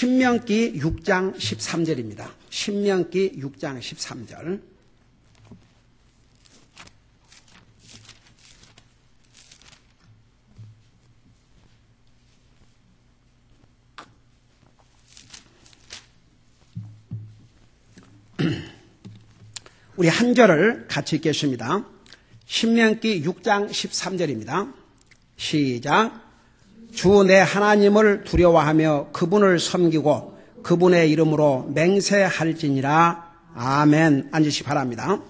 신명기 6장 13절입니다. 신명기 6장 13절. 우리 한 절을 같이 읽겠습니다. 신명기 6장 13절입니다. 시작. 주 내 하나님을 두려워하며 그분을 섬기고 그분의 이름으로 맹세할지니라. 아멘. 앉으시 바랍니다.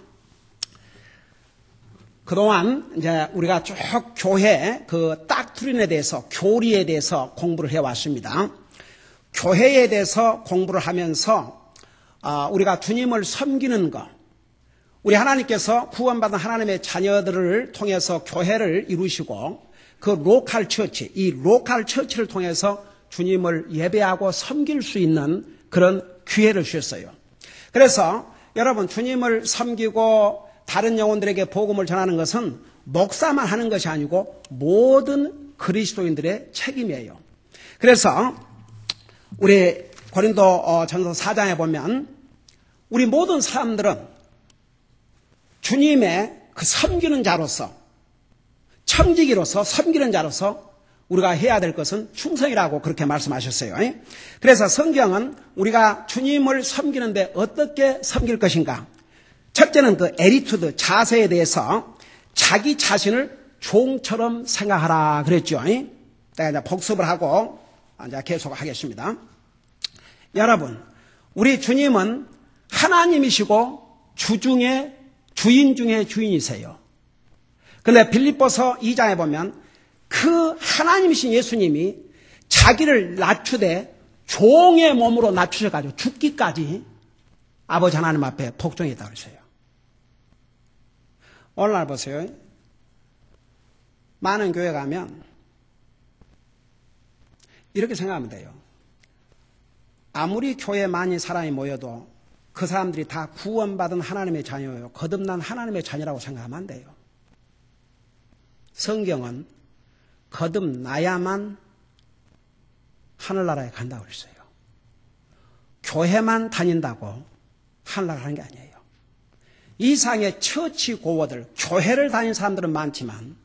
그동안 이제 우리가 쭉 교회 그 닥트린에 대해서, 교리에 대해서 공부를 해왔습니다. 교회에 대해서 공부를 하면서 우리가 주님을 섬기는 것, 우리 하나님께서 구원받은 하나님의 자녀들을 통해서 교회를 이루시고 그 로컬 처치, 이 로컬 처치를 통해서 주님을 예배하고 섬길 수 있는 그런 기회를 주셨어요. 그래서 여러분, 주님을 섬기고 다른 영혼들에게 복음을 전하는 것은 목사만 하는 것이 아니고 모든 그리스도인들의 책임이에요. 그래서 우리 고린도 전서 4장에 보면 우리 모든 사람들은 주님의 그 섬기는 자로서, 청지기로서 섬기는 자로서 우리가 해야 될 것은 충성이라고 그렇게 말씀하셨어요. 그래서 성경은 우리가 주님을 섬기는데 어떻게 섬길 것인가? 첫째는 그 애리투드, 자세에 대해서 자기 자신을 종처럼 생각하라 그랬죠. 제가 이제 복습을 하고 이제 계속 하겠습니다. 여러분, 우리 주님은 하나님이시고 주인 중에 주인이세요. 그런데 빌립보서 2장에 보면 그 하나님이신 예수님이 자기를 낮추되 종의 몸으로 낮추셔가지고 죽기까지 아버지 하나님 앞에 복종했다고 그랬어요. 오늘날 보세요. 많은 교회 가면 이렇게 생각하면 돼요. 아무리 교회에 많이 사람이 모여도 그 사람들이 다 구원받은 하나님의 자녀예요. 거듭난 하나님의 자녀라고 생각하면 안 돼요. 성경은 거듭나야만 하늘나라에 간다고 그랬어요. 교회만 다닌다고 하늘나라 가는 게 아니에요. 이상의 처치 고어들, 교회를 다닌 사람들은 많지만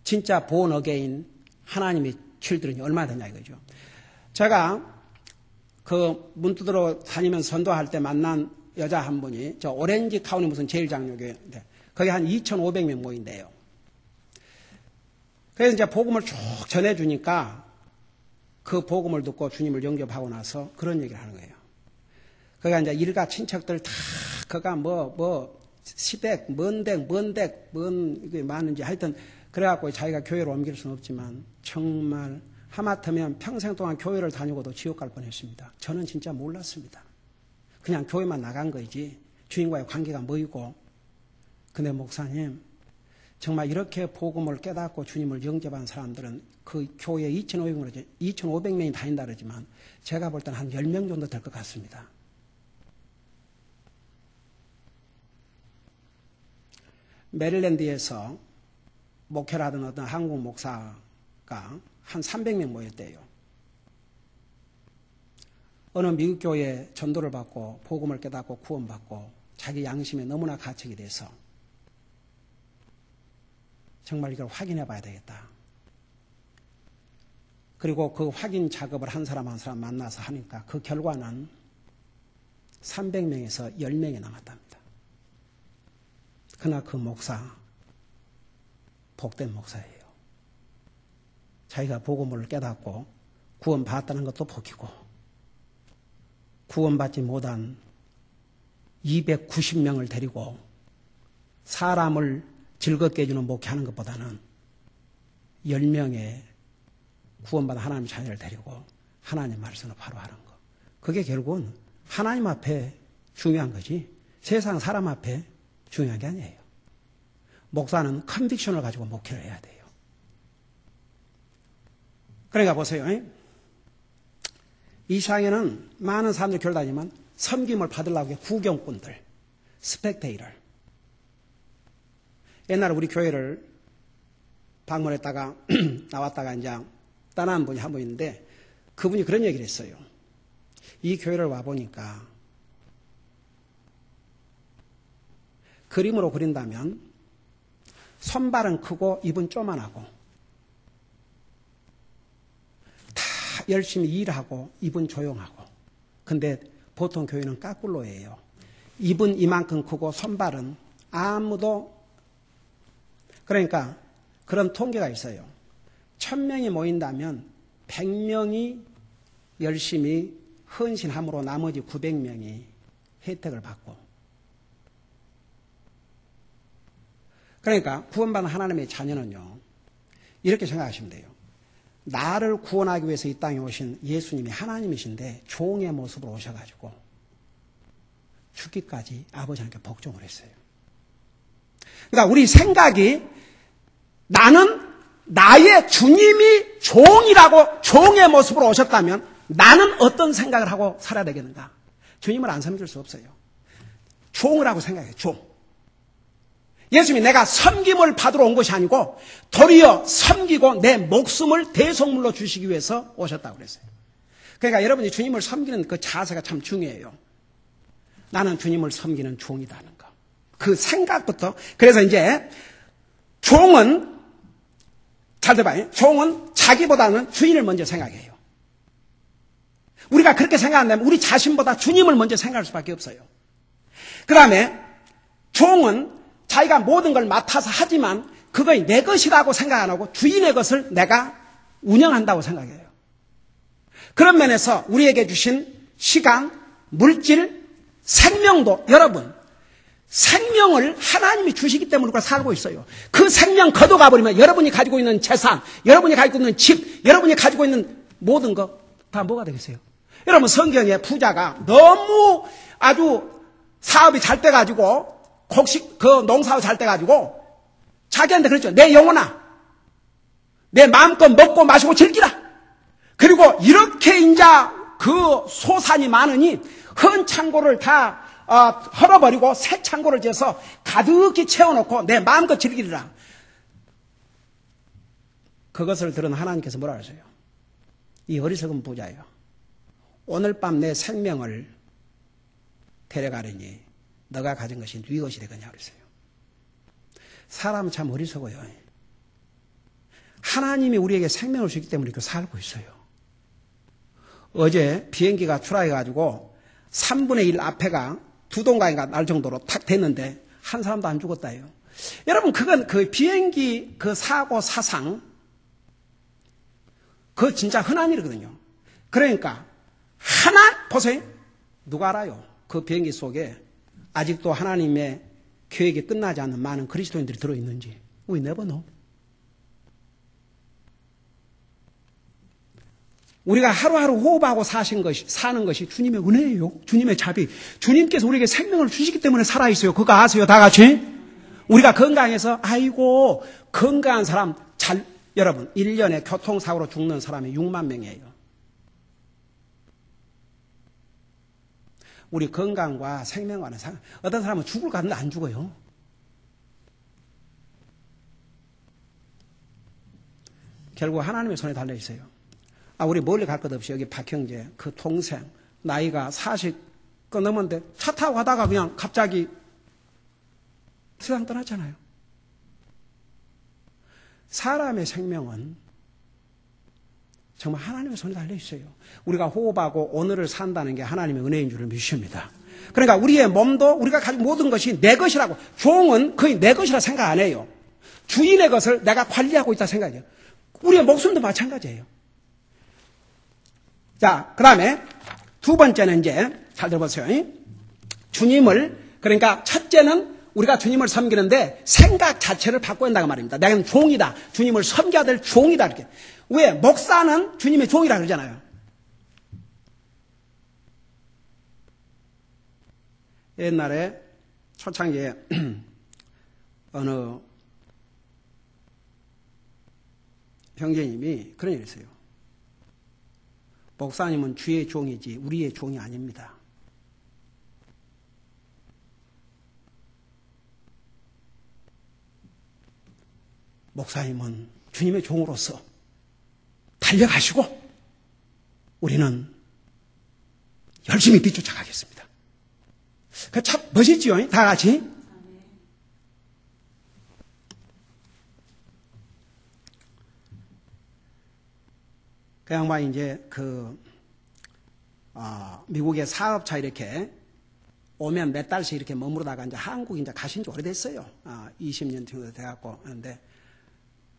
진짜 본 어게인 하나님의 칠들은 얼마나 되냐 이거죠. 제가 그 문두드로 다니면서 선도할 때 만난 여자 한 분이 저 오렌지 카운티 무슨 제일장로교회인데 거기 한 2,500명 모인대요. 그래서 이제 복음을 쭉 전해주니까 그 복음을 듣고 주님을 영접하고 나서 그런 얘기를 하는 거예요. 그가 이제 일가 친척들 다 그가 시댁, 이게 많은지 하여튼 그래갖고 자기가 교회로 옮길 수는 없지만 정말 하마터면 평생 동안 교회를 다니고도 지옥 갈 뻔했습니다. 저는 진짜 몰랐습니다. 그냥 교회만 나간 거지 주님과의 관계가 뭐이고. 근데 목사님, 정말 이렇게 복음을 깨닫고 주님을 영접한 사람들은 그 교회 2,500명이 다닌다 그러지만 제가 볼 때는 한 10명 정도 될 것 같습니다. 메릴랜드에서 목회를 하던 어떤 한국 목사가 한 300명 모였대요. 어느 미국 교회에 전도를 받고 복음을 깨닫고 구원받고 자기 양심에 너무나 가책이 돼서 정말 이걸 확인해 봐야 되겠다. 그리고 그 확인 작업을 한 사람 한 사람 만나서 하니까 그 결과는 300명에서 10명이 남았답니다. 그러나 그 목사, 복된 목사예요. 자기가 복음을 깨닫고 구원받았다는 것도 복이고 구원받지 못한 290명을 데리고 사람을 즐겁게 해주는 목회하는 것보다는 10명의 구원받은 하나님 자녀를 데리고 하나님 말씀을 바로 하는 것. 그게 결국은 하나님 앞에 중요한 거지 세상 사람 앞에 중요한 게 아니에요. 목사는 컨빅션을 가지고 목회를 해야 돼요. 그러니까 보세요. 이 시장에는 많은 사람들이 교회 다니지만 섬김을 받으려고 구경꾼들, 스펙테이터. 옛날에 우리 교회를 방문했다가 나왔다가 이제 떠난 분이 한 분 있는데 그분이 그런 얘기를 했어요. 이 교회를 와보니까 그림으로 그린다면 손발은 크고 입은 쪼만하고 다 열심히 일하고 입은 조용하고, 근데 보통 교회는 까꿀로예요. 입은 이만큼 크고 손발은 아무도, 그러니까 그런 통계가 있어요. 1000명이 모인다면 100명이 열심히 헌신함으로 나머지 900명이 혜택을 받고, 그러니까 구원받은 하나님의 자녀는요, 이렇게 생각하시면 돼요. 나를 구원하기 위해서 이 땅에 오신 예수님이 하나님이신데 종의 모습으로 오셔가지고 죽기까지 아버지한테 복종을 했어요. 그러니까 우리 생각이, 나는 나의 주님이 종이라고 종의 모습으로 오셨다면 나는 어떤 생각을 하고 살아야 되겠는가? 주님을 안 섬길 수 없어요. 종을 하고 생각해요. 종. 예수님이 내가 섬김을 받으러 온 것이 아니고 도리어 섬기고 내 목숨을 대속물로 주시기 위해서 오셨다고 그랬어요. 그러니까 여러분이 주님을 섬기는 그 자세가 참 중요해요. 나는 주님을 섬기는 종이다는 거. 그 생각부터. 그래서 이제 종은, 잘 들어봐요. 종은 자기보다는 주인을 먼저 생각해요. 우리가 그렇게 생각한다면 우리 자신보다 주님을 먼저 생각할 수밖에 없어요. 그 다음에 종은 자기가 모든 걸 맡아서 하지만 그것이 내 것이라고 생각 안 하고 주인의 것을 내가 운영한다고 생각해요. 그런 면에서 우리에게 주신 시간, 물질, 생명도, 여러분, 생명을 하나님이 주시기 때문에 우리가 살고 있어요. 그 생명 걷어가 버리면 여러분이 가지고 있는 재산, 여러분이 가지고 있는 집, 여러분이 가지고 있는 모든 것 다 뭐가 되겠어요? 여러분, 성경에 부자가 너무 아주 사업이 잘 돼가지고 곡식 그 농사가 잘 돼가지고 자기한테 그랬죠. 내 영혼아, 내 마음껏 먹고 마시고 즐기라. 그리고 이렇게 이제 그 소산이 많으니 헌 창고를 다 헐어버리고 새 창고를 지어서 가득히 채워놓고 내 마음껏 즐기리라. 그것을 들은 하나님께서 뭐라 하세요? 이 어리석은 부자예요. 오늘 밤 내 생명을 데려가려니 너가 가진 것이 네 것이 되겠냐 그랬어요. 사람은 참 어리석어요. 하나님이 우리에게 생명을 주기 때문에 이렇게 살고 있어요. 어제 비행기가 추락해가지고 3분의 1 앞에가 두 동강이가 날 정도로 탁 됐는데 한 사람도 안 죽었다요. 여러분, 그건 그 비행기 그 사고 사상, 그거 진짜 흔한 일이거든요. 그러니까 보세요. 누가 알아요? 그 비행기 속에 아직도 하나님의 계획이 끝나지 않는 많은 그리스도인들이 들어있는지. We never know. 우리가 하루하루 호흡하고 사는 것이 주님의 은혜예요. 주님의 자비. 주님께서 우리에게 생명을 주시기 때문에 살아있어요. 그거 아세요? 다 같이? 우리가 건강해서, 아이고, 건강한 사람, 여러분, 1년에 교통사고로 죽는 사람이 6만 명이에요. 우리 건강과 생명과는 어떤 사람은 죽을 것 같은데 안 죽어요. 결국 하나님의 손에 달려 있어요. 우리 멀리 갈 것 없이 여기 박형제, 그 동생, 나이가 40 넘었는데 차 타고 가다가 그냥 갑자기 세상 떠났잖아요. 사람의 생명은 정말 하나님의 손에 달려 있어요. 우리가 호흡하고 오늘을 산다는 게 하나님의 은혜인 줄을 믿습니다. 그러니까 우리의 몸도 우리가 가진 모든 것이 내 것이라고. 종은 거의 내 것이라 생각 안 해요. 주인의 것을 내가 관리하고 있다 생각해요. 우리의 목숨도 마찬가지예요. 자, 그 다음에 두 번째는 이제 잘 들어보세요. 주님을, 그러니까 첫째는 우리가 주님을 섬기는데 생각 자체를 바꿔야 한다고 말입니다. 내가 종이다. 주님을 섬겨야 될 종이다. 이렇게. 왜? 목사는 주님의 종이라 그러잖아요. 옛날에 초창기에 어느 형제님이 그런 일을 했어요. 목사님은 주의 종이지 우리의 종이 아닙니다. 목사님은 주님의 종으로서 달려가시고 우리는 열심히 뒤쫓아가겠습니다. 그 참 멋있지요? 다 같이. 그 양반이 이제 미국의 사업차 이렇게 오면 몇 달씩 이렇게 머무르다가 이제 한국 이제 가신 지 오래됐어요. 20년 정도 돼갖고. 그런데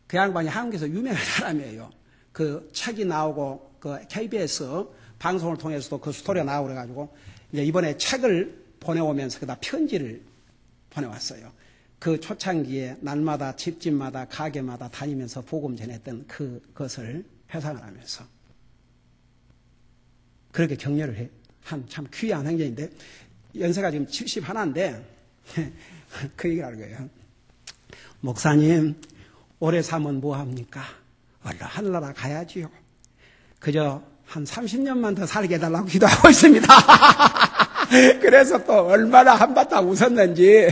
그 양반이 한국에서 유명한 사람이에요. 그 책이 나오고 그 KBS 방송을 통해서도 그 스토리가 나오고 그래가지고 이제 이번에 책을 보내오면서 그다 편지를 보내왔어요. 그 초창기에 날마다 집집마다 가게마다 다니면서 복음 전했던 그것을 회상을 하면서 그렇게 격려를 한 참 귀한 행전인데 연세가 지금 71인데 그 얘기를 하는 거예요. 목사님 오래 사면 뭐합니까? 얼른 하늘나라 가야지요. 그저 한 30년만 더 살게 해달라고 기도하고 있습니다. 그래서 또 얼마나 한바탕 웃었는지.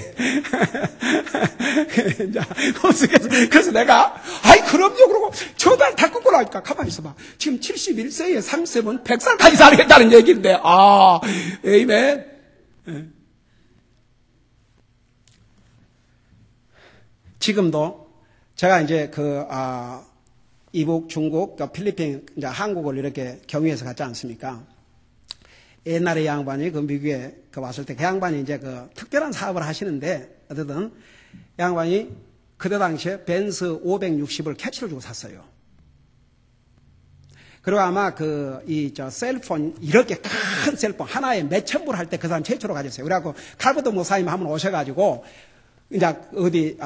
그래서 내가, 아이, 그럼요. 그러고 저달 다 끊고 나니까 가만히 있어봐. 지금 71세에 3세면 100살까지 살겠다는 얘기인데, 에이멘. 지금도 제가 이제 이북, 중국, 필리핀, 이제 한국을 이렇게 경유해서 갔지 않습니까? 옛날에 양반이 미국에 왔을 때 그 양반이 이제 특별한 사업을 하시는데, 어쨌든 양반이 그때 당시에 벤츠 560을 캐치를 주고 샀어요. 그리고 아마 셀폰, 이렇게 큰 셀폰 하나에 몇천 불 할 때 그 사람 최초로 가졌어요. 그래갖고 칼버트 목사님 한번 오셔가지고, 이제 어디,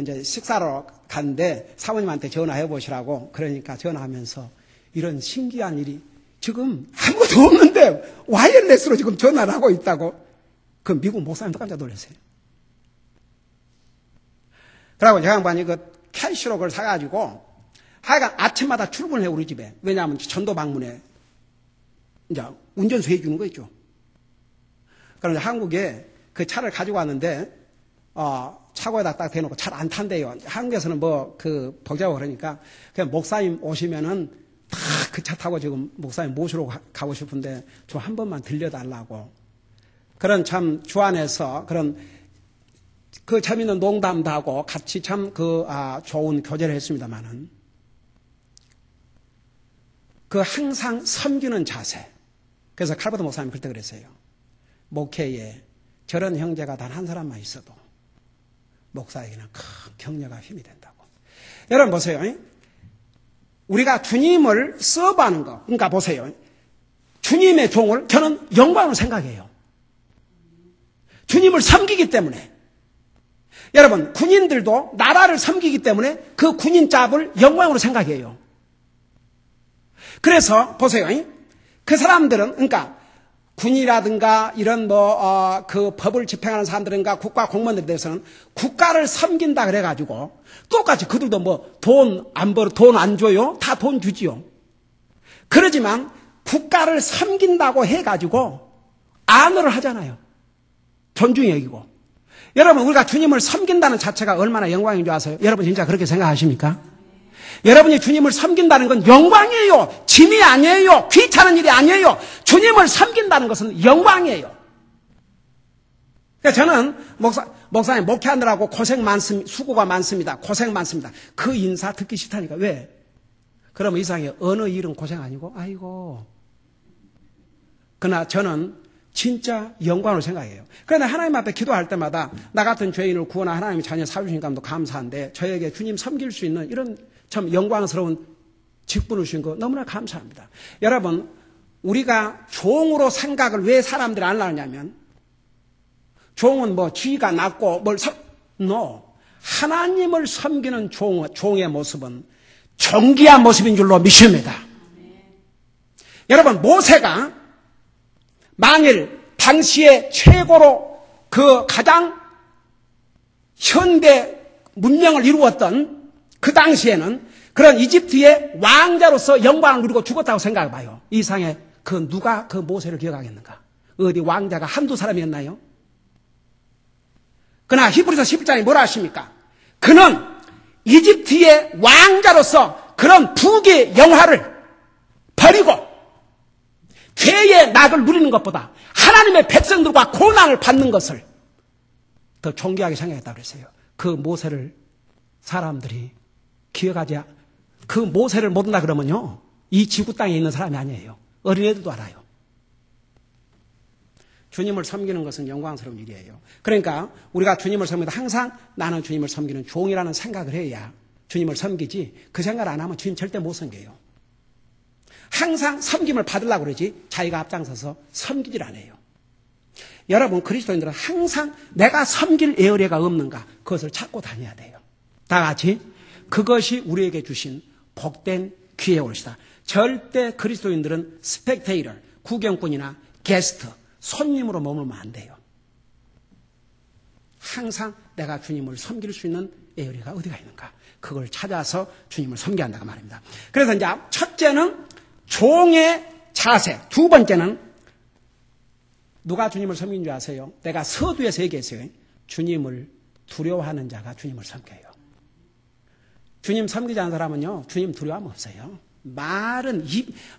이제 식사로 갔는데 사모님한테 전화해 보시라고 그러니까 전화하면서 이런 신기한 일이 지금 아무것도 없는데 와이어리스로 지금 전화를 하고 있다고 그 미국 목사님도 깜짝 놀랐어요. 그러고 저 양반이 캐시로 그걸 사가지고 하여간 아침마다 출근해 우리 집에. 왜냐하면 전도 방문에 이제 운전수 해주는 거 있죠. 그런데 한국에 그 차를 가지고 왔는데 차고에다 딱 대놓고 잘 안 탄대요. 한국에서는 복잡하고 그러니까, 그냥 목사님 오시면은 다 그 차 타고 지금 목사님 모시러 가고 싶은데 좀 한 번만 들려달라고. 그런 참 주안에서 그런 재밌는 농담도 하고 같이 참 좋은 교제를 했습니다만은 항상 섬기는 자세. 그래서 칼버트 목사님 그때 그랬어요. 목회에 저런 형제가 단 한 사람만 있어도 목사에게는 큰 격려가 힘이 된다고. 여러분 보세요. 우리가 주님을 서브하는 거. 그러니까 보세요. 주님의 종을 저는 영광으로 생각해요. 주님을 섬기기 때문에. 여러분 군인들도 나라를 섬기기 때문에 그 군인 짭을 영광으로 생각해요. 그래서 보세요. 그 사람들은 그러니까 군이라든가 이런 법을 집행하는 사람들인가 국가 공무원들에 대해서는 국가를 섬긴다 그래가지고 똑같이 그들도 돈 안 줘요? 다 돈 주지요. 그러지만 국가를 섬긴다고 해가지고 안어를 하잖아요. 존중히 여기고. 여러분 우리가 주님을 섬긴다는 자체가 얼마나 영광인 줄 아세요? 여러분 진짜 그렇게 생각하십니까? 여러분이 주님을 섬긴다는 건 영광이에요. 짐이 아니에요. 귀찮은 일이 아니에요. 주님을 섬긴다는 것은 영광이에요. 그러니까 저는 목사님 목회하느라고 수고가 많습니다. 고생 많습니다. 그 인사 듣기 싫다니까. 왜? 그러면 이상해요. 어느 일은 고생 아니고 아이고. 그러나 저는 진짜 영광으로 생각해요. 그런데 하나님 앞에 기도할 때마다 나 같은 죄인을 구원한 하나님의 자녀 사주신 감도 감사한데 저에게 주님 섬길 수 있는 이런 참 영광스러운 직분을 주신 거 너무나 감사합니다. 여러분 우리가 종으로 생각을 왜 사람들이 안 하냐면 종은 지위가 낮고 하나님을 섬기는 종의 모습은 존귀한 모습인 줄로 믿습니다. 여러분 모세가 만일 당시에 최고로 가장 현대 문명을 이루었던 그 당시에는 그런 이집트의 왕자로서 영광을 누리고 죽었다고 생각해봐요. 이 상에 누가 모세를 기억하겠는가? 어디 왕자가 한두 사람이었나요? 그러나 히브리서 11장에 뭐라 하십니까? 그는 이집트의 왕자로서 그런 부귀 영화를 버리고 죄의 낙을 누리는 것보다 하나님의 백성들과 고난을 받는 것을 더 존귀하게 생각했다고 그랬어요. 그 모세를 사람들이 기억하지, 그 모세를 모른다 그러면요, 이 지구 땅에 있는 사람이 아니에요. 어린애들도 알아요. 주님을 섬기는 것은 영광스러운 일이에요. 그러니까 우리가 주님을 섬기다 항상 나는 주님을 섬기는 종이라는 생각을 해야 주님을 섬기지, 그 생각을 안 하면 주님 절대 못 섬겨요. 항상 섬김을 받으려고 그러지 자기가 앞장서서 섬기질 않아요. 여러분, 그리스도인들은 항상 내가 섬길 에어리가 없는가, 그것을 찾고 다녀야 돼요. 다 같이 그것이 우리에게 주신 복된 기회의 올시다. 절대 그리스도인들은 스펙테이터, 구경꾼이나 게스트, 손님으로 머물면 안 돼요. 항상 내가 주님을 섬길 수 있는 에어리가 어디가 있는가, 그걸 찾아서 주님을 섬겨야 한다고 말입니다. 그래서 이제 첫째는 종의 자세, 두 번째는 누가 주님을 섬긴 줄 아세요? 내가 서두에서 얘기했어요. 주님을 두려워하는 자가 주님을 섬겨요. 주님 섬기지 않는 사람은요, 주님 두려워함 없어요.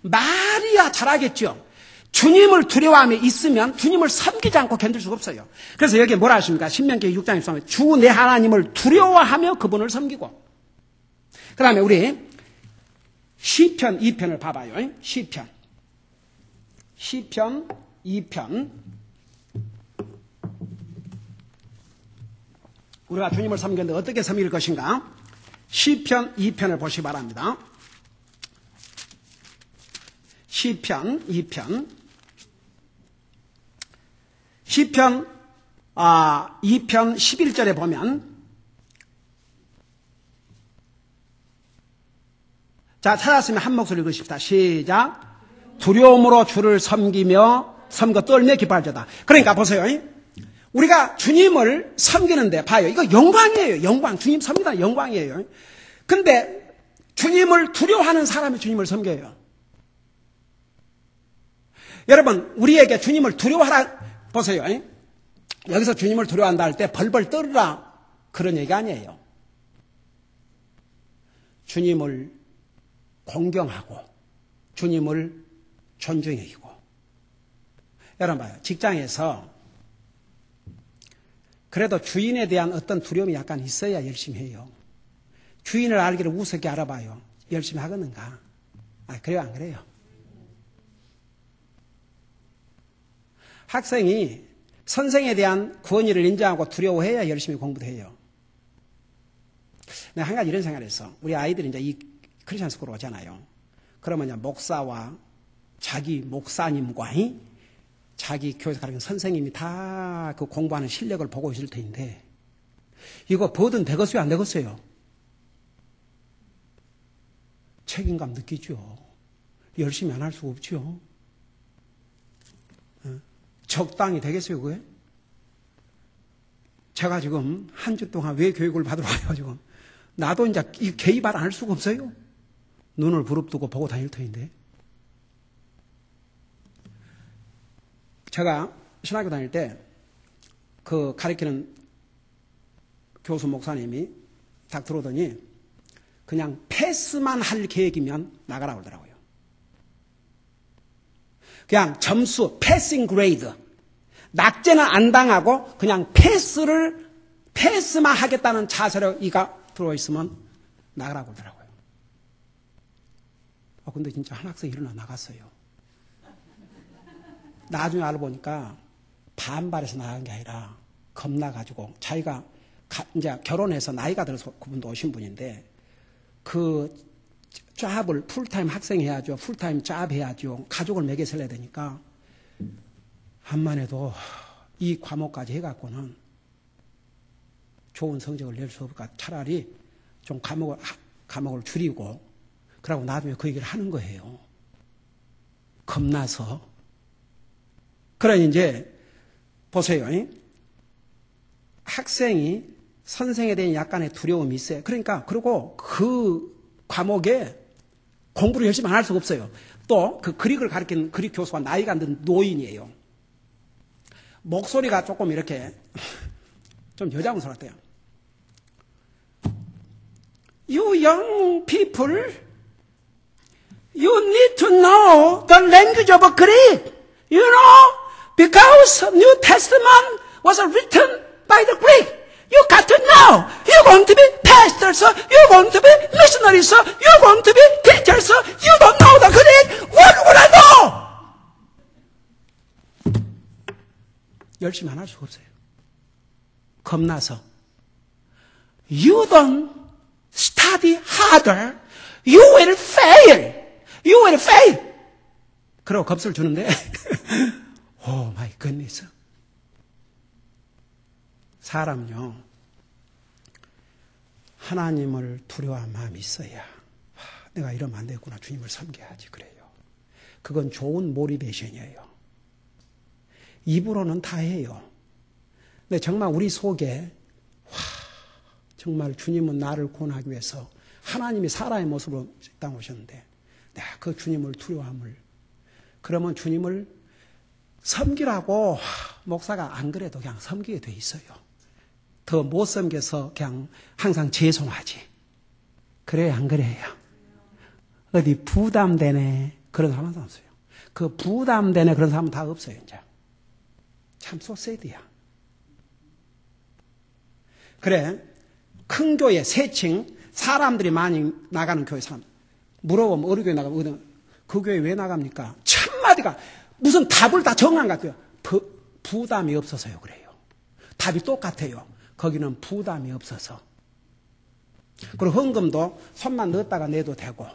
말이야 잘하겠죠. 주님을 두려워함에 있으면 주님을 섬기지 않고 견딜 수가 없어요. 그래서 여기 뭐라 하십니까? 신명기 6장 13절, 주 내 하나님을 두려워하며 그분을 섬기고. 그 다음에 우리 시편 2편을 봐봐요. 시편 2편. 우리가 주님을 섬기는데 어떻게 섬길 것인가? 시편 2편을 보시기 바랍니다. 시편 2편. 시편 2편 11절에 보면, 자, 찾았으면 한 목소리 읽으십시다. 시작. 두려움으로 주를 섬기며 섬겨 떨며 기뻐할지어다. 그러니까 보세요. 우리가 주님을 섬기는데 봐요. 이거 영광이에요. 영광. 주님 섬기다 영광이에요. 근데 주님을 두려워하는 사람이 주님을 섬겨요. 여러분, 우리에게 주님을 두려워하라, 보세요. 여기서 주님을 두려워한다 할 때 벌벌 떨으라 그런 얘기 아니에요. 주님을 공경하고 주님을 존중해 주고. 여러분 봐요. 직장에서 그래도 주인에 대한 어떤 두려움이 약간 있어야 열심히 해요. 주인을 알기를 우습게 알아봐요. 열심히 하겠는가? 그래요, 안 그래요? 학생이 선생에 대한 권위를 인정하고 두려워해야 열심히 공부도 해요. 내가 한 가지 이런 생각을 했어. 우리 아이들이 이제 이 크리스천 스쿨 오잖아요. 그러면 이제 목사와 자기 목사님과 자기 교회에서 가르치는 선생님이 다 그 공부하는 실력을 보고 있을 텐데, 이거 뭐든 되겠어요, 안 되겠어요? 책임감 느끼죠. 열심히 안 할 수가 없죠. 적당히 되겠어요, 그게? 제가 지금 한 주 동안 왜 교육을 받으러 와요, 지금? 나도 이제 개입 안 할 수가 없어요. 눈을 부릅뜨고 보고 다닐 터인데. 제가 신학교 다닐 때 그 가르치는 교수 목사님이 딱 들어오더니 그냥 패스만 할 계획이면 나가라고 그러더라고요. 그냥 점수, 패싱 그레이드. 낙제는 안 당하고 그냥 패스만 하겠다는 자세로 이가 들어있으면 나가라고 그러더라고요. 근데 진짜 한 학생이 일어나 나갔어요. 나중에 알아보니까 반발해서 나간 게 아니라 겁나가지고 자기가 이제 결혼해서 나이가 들어서 그분도 오신 분인데 그 잡을 풀타임 학생 해야죠. 풀타임 잡 해야죠. 가족을 먹여 살려야 되니까 한만 해도 이 과목까지 해갖고는 좋은 성적을 낼 수 없을까. 차라리 좀 과목을 줄이고 그러고 나중에 그 얘기를 하는 거예요. 겁나서. 그러니 이제 보세요. 학생이 선생에 대한 약간의 두려움이 있어요. 그러니까 그리고 그 과목에 공부를 열심히 안 할 수가 없어요. 또 그 그릭을 가르치는 그릭 교수가 나이가 안 든 노인이에요. 목소리가 조금 이렇게 좀 여자 목소리 같아요. You young people, You need to know the language of Greek. You know, because New Testament was written by the Greek. You got to know. You're going to be pastors. You're going to be missionaries. You're going to be teachers. You don't know the Greek. What would I know? 열심히 안 할 수가 없어요. 겁나서. You don't study harder. You will fail. You will fail. 그러고 겁을 주는데 Oh my goodness. 사람요, 하나님을 두려워한 마음이 있어야 내가 이러면 안 되겠구나, 주님을 섬겨야지 그래요. 그건 좋은 모티베이션이에요. 입으로는 다 해요. 근데 정말 우리 속에 정말 주님은 나를 구원하기 위해서 하나님이 사람의 모습으로 땅 오셨는데 내가 그 주님을 두려워함을, 그러면 주님을 섬기라고 목사가 안 그래도 그냥 섬기게 돼 있어요. 더 못 섬겨서 그냥 항상 죄송하지. 그래요, 안 그래요? 어디 부담되네 그런 사람은 없어요. 그 부담되네 그런 사람은 다 없어요. 이제 참 소세드야. 그래, 큰 교회 세층 사람들이 많이 나가는 교회 사람 물어보면 어느 교회 나가면 그 교회 왜 나갑니까? 첫마디가 무슨 답을 다 정한 것 같아요. 부담이 없어서요. 그래요. 답이 똑같아요. 거기는 부담이 없어서. 그리고 헌금도 손만 넣었다가 내도 되고.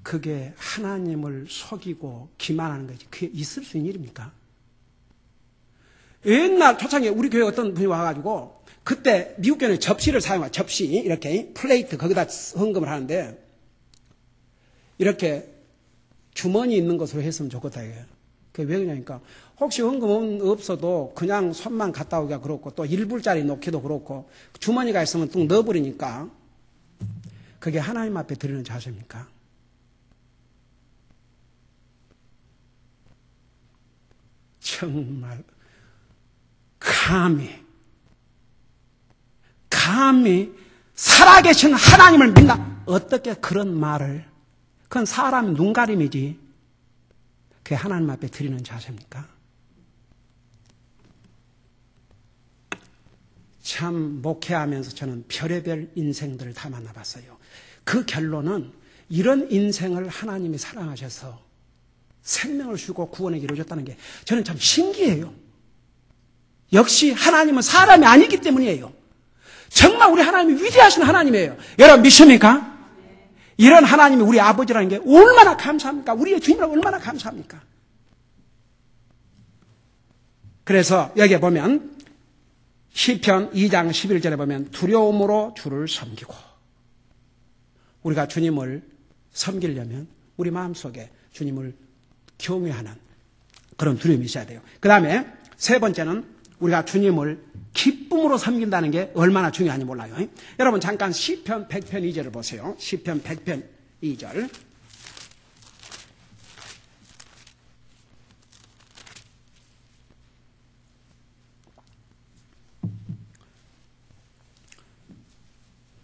그게 하나님을 속이고 기만하는 거지. 그게 있을 수 있는 일입니까? 옛날 초창기에 우리 교회 어떤 분이 와가지고 그때 미국 교회는 접시를 사용하, 접시 이렇게 플레이트 거기다 헌금을 하는데 이렇게 주머니 있는 것으로 했으면 좋겠다 이게. 그게 왜 그러냐니까 혹시 헌금 없어도 그냥 손만 갖다 오기가 그렇고 또 1불짜리 놓기도 그렇고 주머니가 있으면 뚝 넣어버리니까 그게 하나님 앞에 드리는 자세입니까? 정말 감히 살아계신 하나님을 믿나? 어떻게 그런 말을? 그건 사람 눈가림이지. 그게 하나님 앞에 드리는 자세입니까? 참 목회하면서 저는 별의별 인생들을 다 만나봤어요. 그 결론은 이런 인생을 하나님이 사랑하셔서 생명을 주고 구원에 이루어졌다는 게 저는 참 신기해요. 역시 하나님은 사람이 아니기 때문이에요. 정말 우리 하나님이 위대하신 하나님이에요. 여러분 믿습니까? 이런 하나님이 우리 아버지라는 게 얼마나 감사합니까? 우리의 주님이라고 얼마나 감사합니까? 그래서 여기에 보면 시편 2장 11절에 보면 두려움으로 주를 섬기고, 우리가 주님을 섬기려면 우리 마음속에 주님을 경외하는 그런 두려움이 있어야 돼요. 그 다음에 세 번째는 우리가 주님을 기쁨으로 섬긴다는 게 얼마나 중요한지 몰라요. 여러분 잠깐 시편 100편 2절을 보세요. 시편 100편 2절.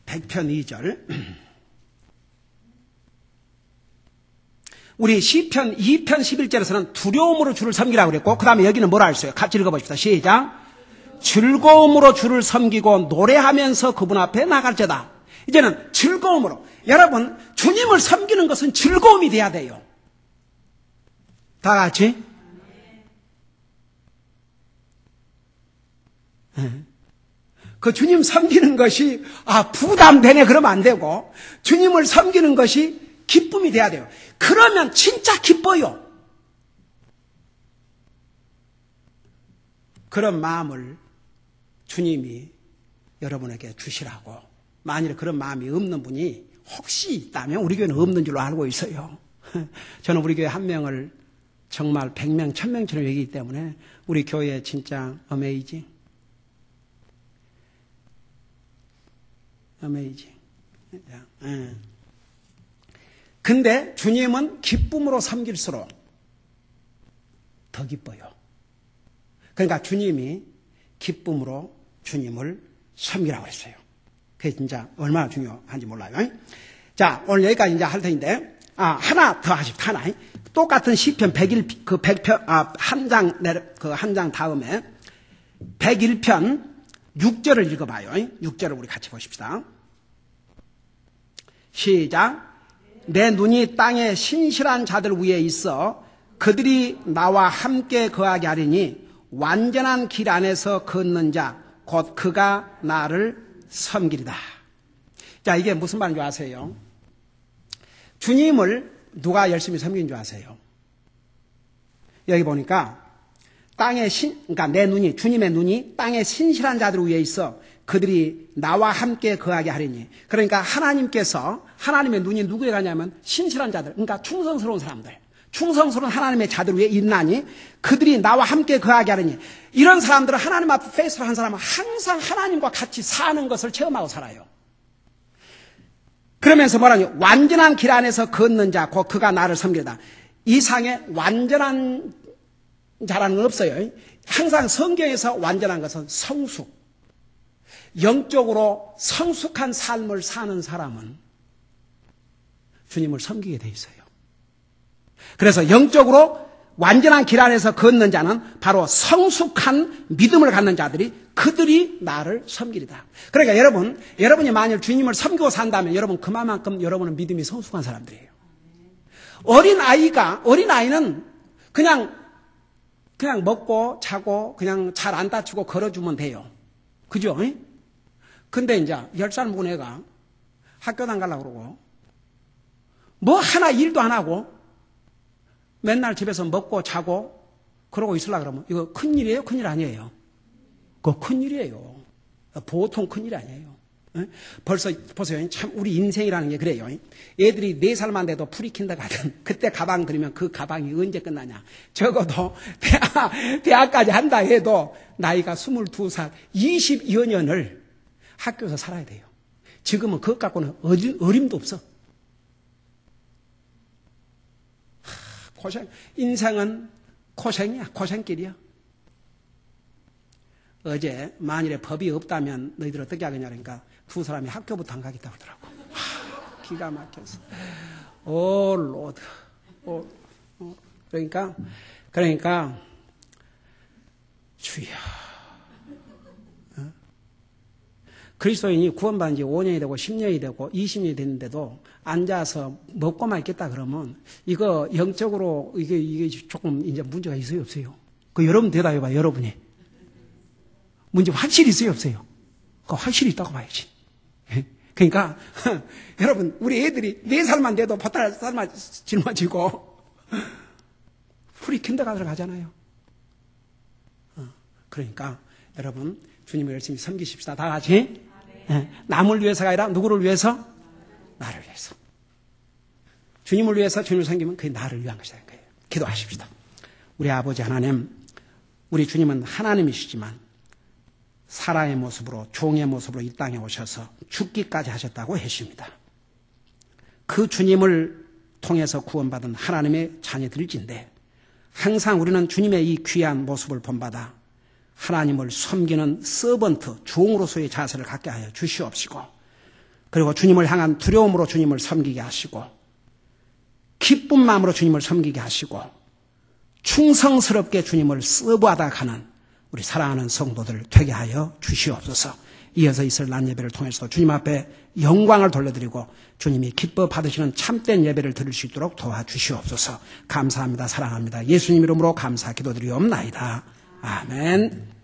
(100편 2절) 우리 시편 2편 11절에서는 두려움으로 주를 섬기라고 그랬고, 그 다음에 여기는 뭐라 했어요? 같이 읽어봅시다. 시작. 즐거움으로 주를 섬기고 노래하면서 그분 앞에 나갈지어다. 이제는 즐거움으로. 여러분, 주님을 섬기는 것은 즐거움이 돼야 돼요. 다 같이. 그 주님 섬기는 것이 부담되네 그러면 안 되고, 주님을 섬기는 것이 기쁨이 돼야 돼요. 그러면 진짜 기뻐요. 그런 마음을 주님이 여러분에게 주시라고. 만일 그런 마음이 없는 분이 혹시 있다면, 우리 교회는 없는 줄로 알고 있어요. 저는 우리 교회 한 명을 정말 100명, 1000명처럼 여기기 때문에 우리 교회 진짜 어메이징. 근데 주님은 기쁨으로 섬길수록 더 기뻐요. 그러니까 주님이 기쁨으로 주님을 섬기라고 했어요. 그게 진짜 얼마나 중요한지 몰라요. 자, 오늘 여기까지 이제 할 텐데, 하나 더 하십시오. 하나. 똑같은 시편 101편, 한 장 다음에 101편 6절을 읽어봐요. 6절을 우리 같이 보십시다. 시작. 내 눈이 땅에 신실한 자들 위에 있어 그들이 나와 함께 거하게 하리니 완전한 길 안에서 걷는 자 곧 그가 나를 섬기리다. 자, 이게 무슨 말인 줄 아세요? 주님을 누가 열심히 섬긴 줄 아세요? 여기 보니까 그러니까 내 눈이, 주님의 눈이 땅에 신실한 자들 위에 있어 그들이 나와 함께 거하게 하리니. 그러니까 하나님께서, 하나님의 눈이 누구에 가냐면 신실한 자들, 그러니까 충성스러운 사람들, 충성스러운 하나님의 자들 위에 있나니 그들이 나와 함께 거하게 하리니. 이런 사람들은 하나님 앞에 페이스를 한 사람은 항상 하나님과 같이 사는 것을 체험하고 살아요. 그러면서 뭐라니? 완전한 길 안에서 걷는 자, 곧 그가 나를 섬기다. 이 상에 완전한 자라는 건 없어요. 항상 성경에서 완전한 것은 성숙. 영적으로 성숙한 삶을 사는 사람은 주님을 섬기게 돼 있어요. 그래서 영적으로 완전한 길 안에서 걷는 자는 바로 성숙한 믿음을 갖는 자들이 그들이 나를 섬기리다. 그러니까 여러분이 만일 주님을 섬기고 산다면 여러분 그만큼 여러분은 믿음이 성숙한 사람들이에요. 어린아이는 그냥 먹고 자고 그냥 잘 안 다치고 걸어주면 돼요. 그죠? 근데 이제 10살 먹은 애가 학교도 안 가려고 그러고 뭐 하나 일도 안 하고 맨날 집에서 먹고 자고 그러고 있으려고 그러면 이거 큰일이에요? 큰일 아니에요? 그거 큰일이에요. 보통 큰일이 아니에요. 벌써 보세요. 참 우리 인생이라는 게 그래요. 애들이 4살만 돼도 프리킨더 가든 그때 가방 들이면 그 가방이 언제 끝나냐. 적어도 대학까지 한다 해도 나이가 22살 20여 년을 학교에서 살아야 돼요. 지금은 그것 갖고는 어림도 없어. 인생은 고생이야. 고생길이야. 어제 만일에 법이 없다면 너희들 어떻게 하겠냐 그러니까 두 사람이 학교부터 안 가겠다고 그러더라고. 기가 막혀서. 오 로드. 그러니까 주여. 그리스도인이 구원받은 지 5년이 되고 10년이 되고 20년이 됐는데도 앉아서 먹고만 있겠다 그러면 이거 영적으로 이게 조금 이제 문제가 있어요, 없어요? 그 여러분 대답해봐, 여러분이. 문제 확실히 있어요, 없어요? 그거 확실히 있다고 봐야지. 그러니까 여러분 우리 애들이 4살만 돼도 8살만 짊어지고 프리킨더가드를 가잖아요. 그러니까 여러분 주님을 열심히 섬기십시다. 다 같이. 남을 위해서가 아니라 누구를 위해서? 나를 위해서. 주님을 위해서 주님을 섬기면 그게 나를 위한 것이라는 거예요. 기도하십시다. 우리 아버지 하나님, 우리 주님은 하나님이시지만 사람의 모습으로 종의 모습으로 이 땅에 오셔서 죽기까지 하셨다고 하십니다. 그 주님을 통해서 구원받은 하나님의 자녀들일진데 항상 우리는 주님의 이 귀한 모습을 본받아 하나님을 섬기는 서번트, 종으로서의 자세를 갖게 하여 주시옵시고 그리고 주님을 향한 두려움으로 주님을 섬기게 하시고 기쁜 마음으로 주님을 섬기게 하시고 충성스럽게 주님을 서브하다 가는 우리 사랑하는 성도들 되게 하여 주시옵소서. 이어서 있을 낮 예배를 통해서 주님 앞에 영광을 돌려드리고 주님이 기뻐 받으시는 참된 예배를 드릴 수 있도록 도와주시옵소서. 감사합니다. 사랑합니다. 예수님 이름으로 감사 기도드리옵나이다. 아멘.